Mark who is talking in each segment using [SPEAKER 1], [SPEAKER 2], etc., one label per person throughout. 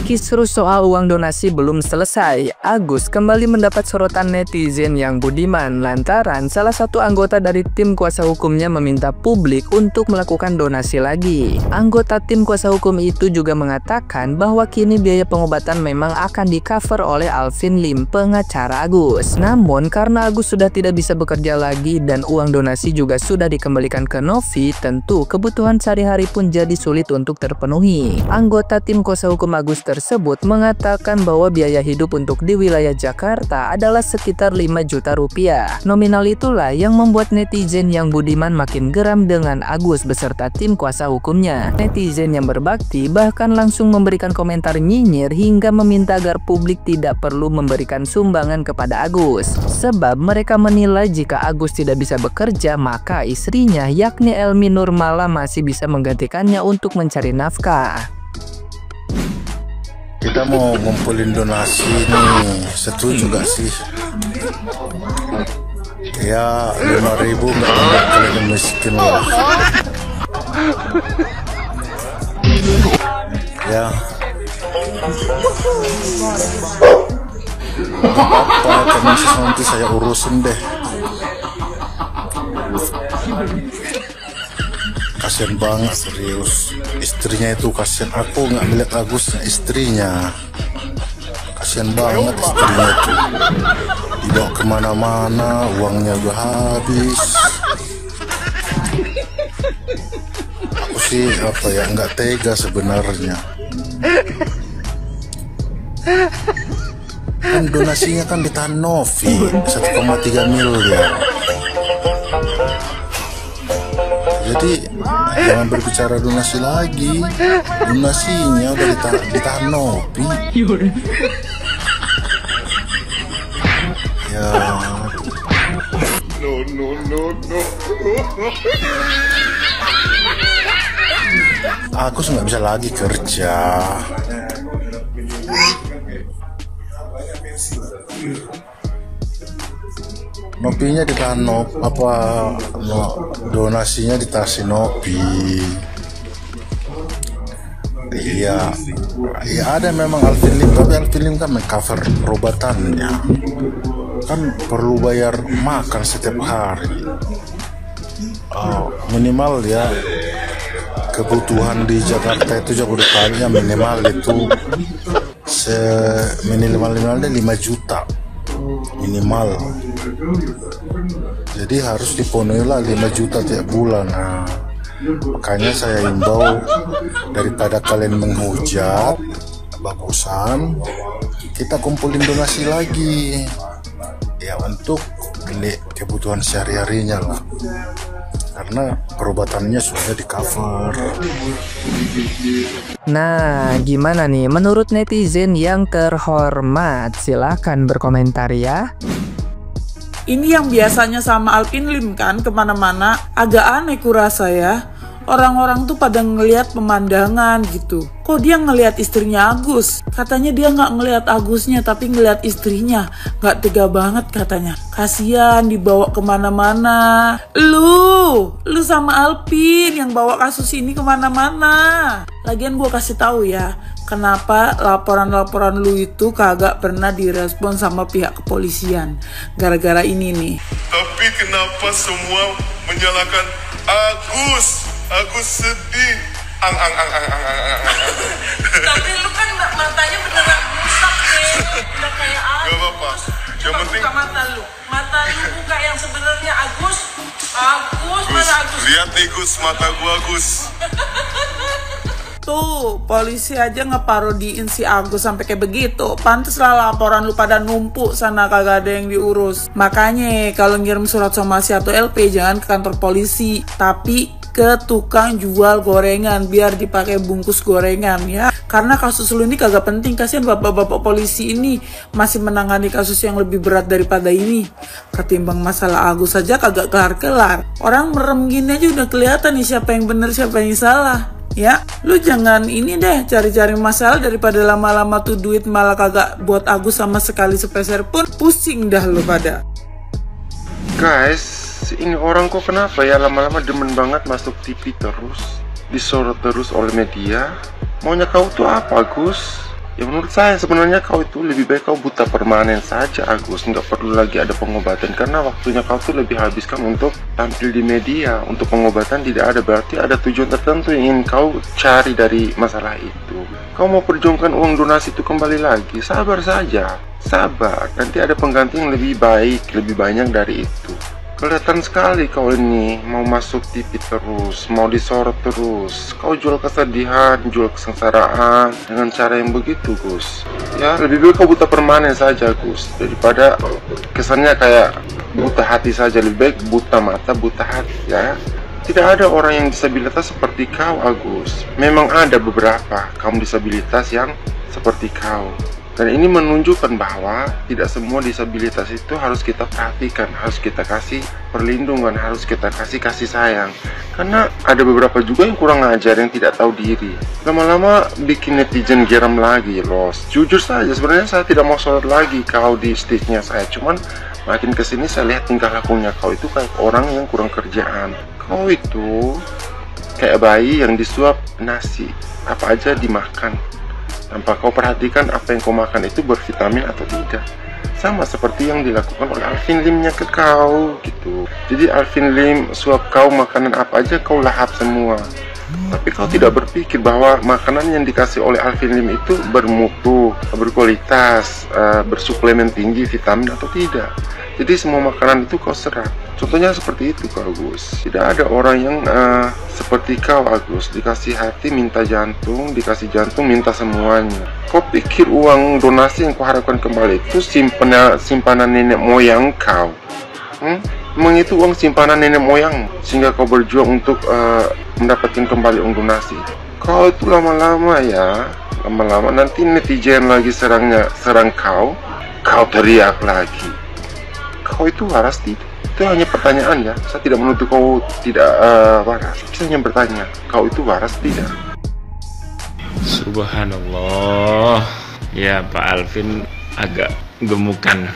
[SPEAKER 1] Kisruh soal uang donasi belum selesai. Agus kembali mendapat sorotan netizen yang budiman lantaran salah satu anggota dari tim kuasa hukumnya meminta publik untuk melakukan donasi lagi. Anggota tim kuasa hukum itu juga mengatakan bahwa kini biaya pengobatan memang akan di-cover oleh Alvin Lim, pengacara Agus. Namun karena Agus sudah tidak bisa bekerja lagi dan uang donasi juga sudah dikembalikan ke Novi, tentu kebutuhan sehari-hari pun jadi sulit untuk terpenuhi. Anggota tim kuasa hukum Agus tersebut mengatakan bahwa biaya hidup untuk di wilayah Jakarta adalah sekitar 5 juta rupiah. Nominal itulah yang membuat netizen yang budiman makin geram dengan Agus beserta tim kuasa hukumnya. Netizen yang berbakti bahkan langsung memberikan komentar nyinyir hingga meminta agar publik tidak perlu memberikan sumbangan kepada Agus. Sebab mereka menilai jika Agus tidak bisa bekerja, maka istrinya yakni Elmi Nurmala masih bisa menggantikannya untuk mencari nafkah.
[SPEAKER 2] Kita mau ngumpulin donasi nih, setuju gak sih? Ya 5.000 nggak membuat kalian miskin lah. Ya apa karena nanti saya urusin deh. Kasian banget serius, istrinya itu kasian. Aku nggak melihat Agusnya, istrinya kasian banget. Istrinya itu dibawa kemana-mana, uangnya udah habis. Aku sih apa ya, nggak tega sebenarnya. Kan donasinya kan ditahan Novi 1,3 miliar. Jadi jangan berbicara donasi lagi, donasinya udah ditahan Novi. Ya. No. Aku nggak bisa lagi kerja. Nopinya ditahan donasinya ditahan Nopi. Iya ada memang Alvin Lim, tapi Alvin Lim kan mengcover perobatannya, kan perlu bayar makan setiap hari. Minimal ya kebutuhan di Jakarta itu Jabodetabeknya minimal itu minimalnya 5 juta minimal. Jadi harus dipenuhi lah 5 juta tiap bulan. Nah, makanya saya himbau, daripada kalian menghujat, bagusan kita kumpulin donasi lagi ya untuk beli kebutuhan sehari-harinya lah, karena perobatannya sudah di cover.
[SPEAKER 1] Nah, gimana nih menurut netizen yang terhormat? Silahkan berkomentar ya.
[SPEAKER 3] Ini yang biasanya sama Alvin Lim kan kemana-mana, agak aneh kurasa ya. Orang-orang tuh pada ngelihat pemandangan gitu. Kok dia ngelihat istrinya Agus? Katanya dia nggak ngelihat Agusnya tapi ngelihat istrinya. Nggak tega banget katanya. Kasian dibawa kemana-mana. Lu sama Alvin yang bawa kasus ini kemana-mana. Lagian gue kasih tahu ya, kenapa laporan-laporan lu itu kagak pernah direspon sama pihak kepolisian. Gara-gara ini nih.
[SPEAKER 4] Tapi kenapa semua menyalahkan Agus? Agus sedih.
[SPEAKER 3] Tapi lu kan matanya beneran rusak deh. Udah kayak Agus.
[SPEAKER 4] Gak apa-apa. Yang penting
[SPEAKER 3] buka mata lu. Mata lu buka yang sebenarnya Agus. Mana Agus?
[SPEAKER 4] Lihat nih Gus, mata gua Agus.
[SPEAKER 3] Tuh, polisi aja ngeparodiin si Agus sampai kayak begitu. Pantes lah laporan lu pada numpuk sana, kagak ada yang diurus. Makanya kalau ngirim surat somasi atau LP jangan ke kantor polisi, tapi ke tukang jual gorengan biar dipakai bungkus gorengan ya. Karena kasus lu ini kagak penting, kasihan bapak-bapak polisi ini masih menangani kasus yang lebih berat daripada ini. Ketimbang masalah Agus saja kagak kelar-kelar. Orang merem gini aja udah kelihatan nih siapa yang bener siapa yang salah. Ya, lu jangan ini deh cari-cari masalah daripada lama-lama tuh duit malah kagak buat Agus sama sekali sepeser pun. Pusing dah lu pada.
[SPEAKER 5] Guys, ini orang kok kenapa ya lama-lama demen banget masuk TV terus, disorot terus oleh media. Maunya kau tuh apa Gus? Ya menurut saya sebenarnya kau itu lebih baik kau buta permanen saja Agus, nggak perlu lagi ada pengobatan, karena waktunya kau tuh lebih habiskan untuk tampil di media. Untuk pengobatan tidak ada, berarti ada tujuan tertentu yang ingin kau cari dari masalah itu. Kau mau perjuangkan uang donasi itu kembali lagi, sabar saja, sabar, nanti ada pengganti yang lebih baik, lebih banyak dari itu. Kelihatan sekali kau ini mau masuk TV terus, mau disorot terus. Kau jual kesedihan, jual kesengsaraan dengan cara yang begitu, Gus. Ya, lebih baik kau buta permanen saja, Gus, daripada kesannya kayak buta hati saja. Lebih baik buta mata, buta hati, ya. Tidak ada orang yang disabilitas seperti kau, Agus. Memang ada beberapa kaum disabilitas yang seperti kau. Dan ini menunjukkan bahwa tidak semua disabilitas itu harus kita perhatikan, harus kita kasih perlindungan, harus kita kasih kasih sayang. Karena ada beberapa juga yang kurang ajar, yang tidak tahu diri. Lama-lama bikin netizen geram lagi loh. Jujur saja, sebenarnya saya tidak mau sorot lagi kau di stage-nya saya. Cuman makin kesini saya lihat tingkah lakunya kau itu kayak orang yang kurang kerjaan. Kau itu kayak bayi yang disuap nasi, apa aja dimakan, tanpa kau perhatikan apa yang kau makan itu bervitamin atau tidak. Sama seperti yang dilakukan oleh Alvin Lim-nya ke kau gitu. Jadi Alvin Lim suap kau makanan apa aja kau lahap semua. Tapi kau tidak berpikir bahwa makanan yang dikasih oleh Alvin Lim itu bermutu, berkualitas, bersuplemen tinggi vitamin atau tidak. Jadi semua makanan itu kau serap. Contohnya seperti itu, Kak Agus. Tidak ada orang yang seperti kau, Agus. Dikasih hati minta jantung, dikasih jantung minta semuanya. Kau pikir uang donasi yang kau harapkan kembali itu simpanan nenek moyang kau? Emang itu uang simpanan nenek moyang sehingga kau berjuang untuk mendapatkan kembali uang donasi? Kau itu lama-lama ya, lama-lama nanti netizen lagi serang kau teriak lagi. Kau itu waras tidak? Itu hanya pertanyaan ya. Saya tidak menuduh kau tidak waras. Saya hanya bertanya, kau itu waras tidak?
[SPEAKER 6] Subhanallah. Ya, Pak Alvin agak gemukan.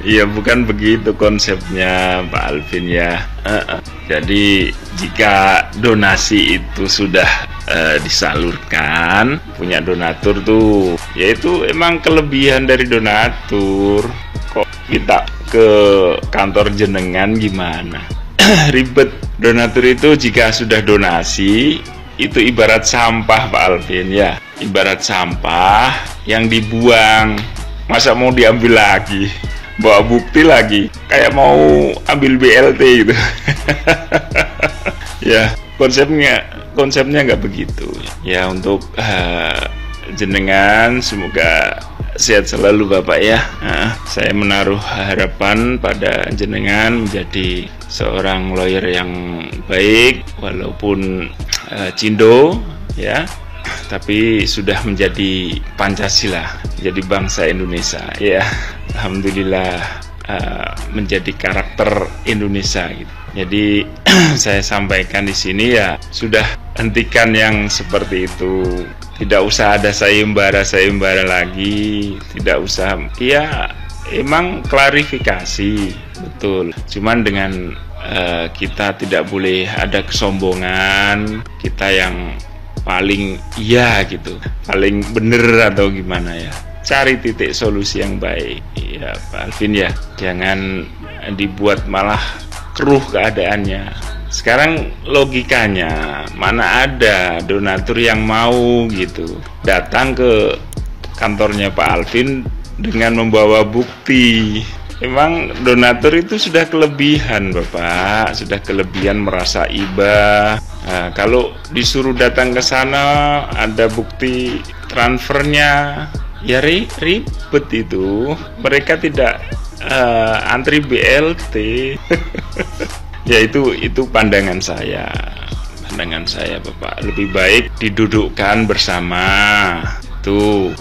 [SPEAKER 6] Iya, bukan begitu konsepnya Pak Alvin ya. Jadi jika donasi itu sudah disalurkan, punya donatur tuh, yaitu emang kelebihan dari donatur. Kok kita ke kantor jenengan gimana? Ribet. Donatur itu jika sudah donasi itu ibarat sampah Pak Alvin ya, ibarat sampah yang dibuang. Masa mau diambil lagi, bawa bukti lagi, kayak mau ambil BLT gitu. Ya, konsepnya nggak begitu. Ya, untuk jenengan semoga sehat selalu Bapak ya. Saya menaruh harapan pada jenengan menjadi seorang lawyer yang baik, walaupun cindo ya, tapi sudah menjadi Pancasila, jadi bangsa Indonesia ya. Alhamdulillah menjadi karakter Indonesia gitu. Jadi saya sampaikan di sini ya, sudah hentikan yang seperti itu. Tidak usah ada sayembara lagi, tidak usah. Ya emang klarifikasi betul. Cuman dengan kita tidak boleh ada kesombongan, kita yang paling iya gitu, paling bener atau gimana ya. Cari titik solusi yang baik ya Pak Alvin ya. Jangan dibuat malah keruh keadaannya. Sekarang logikanya, mana ada donatur yang mau gitu datang ke kantornya Pak Alvin dengan membawa bukti. Emang donatur itu sudah kelebihan Bapak, sudah kelebihan merasa iba. Nah, kalau disuruh datang ke sana ada bukti transfernya, ya ribet itu. Mereka tidak antri BLT. Ya itu pandangan saya Bapak. Lebih baik didudukkan bersama itu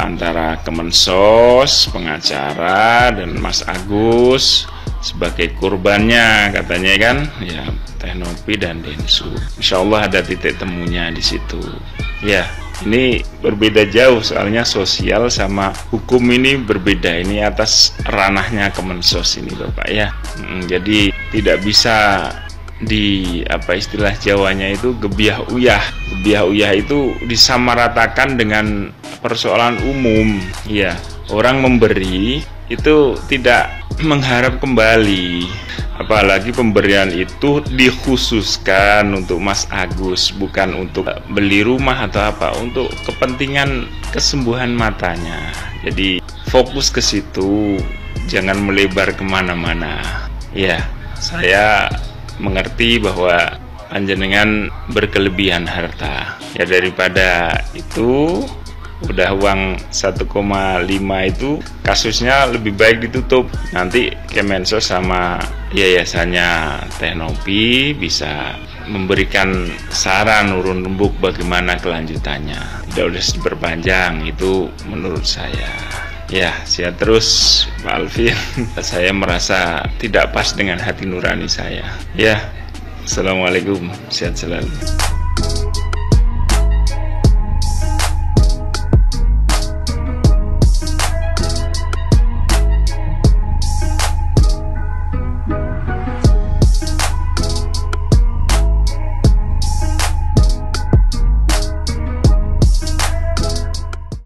[SPEAKER 6] antara Kemensos, pengacara, dan Mas Agus sebagai kurbannya katanya kan ya, Teknopi dan Densu. Insya Allah ada titik temunya di situ ya. Ini berbeda jauh soalnya sosial sama hukum ini berbeda. Ini atas ranahnya Kemensos ini Bapak ya. Jadi tidak bisa di apa istilah Jawanya itu gebiah uyah. Gebiah uyah itu disamaratakan dengan persoalan umum. Ya, orang memberi itu tidak mengharap kembali. Apalagi pemberian itu dikhususkan untuk Mas Agus, bukan untuk beli rumah atau apa, untuk kepentingan kesembuhan matanya. Jadi fokus ke situ, jangan melebar kemana-mana. Ya, saya mengerti bahwa panjenengan berkelebihan harta. Ya, daripada itu udah uang 1,5 itu kasusnya lebih baik ditutup. Nanti Kemensos sama yayasannya Teknopi bisa memberikan saran urun rembuk bagaimana kelanjutannya. Tidak usah diperpanjang, itu menurut saya. Ya, sehat terus Pak Alvin. Saya merasa tidak pas dengan hati nurani saya. Ya, Assalamualaikum, sehat selalu.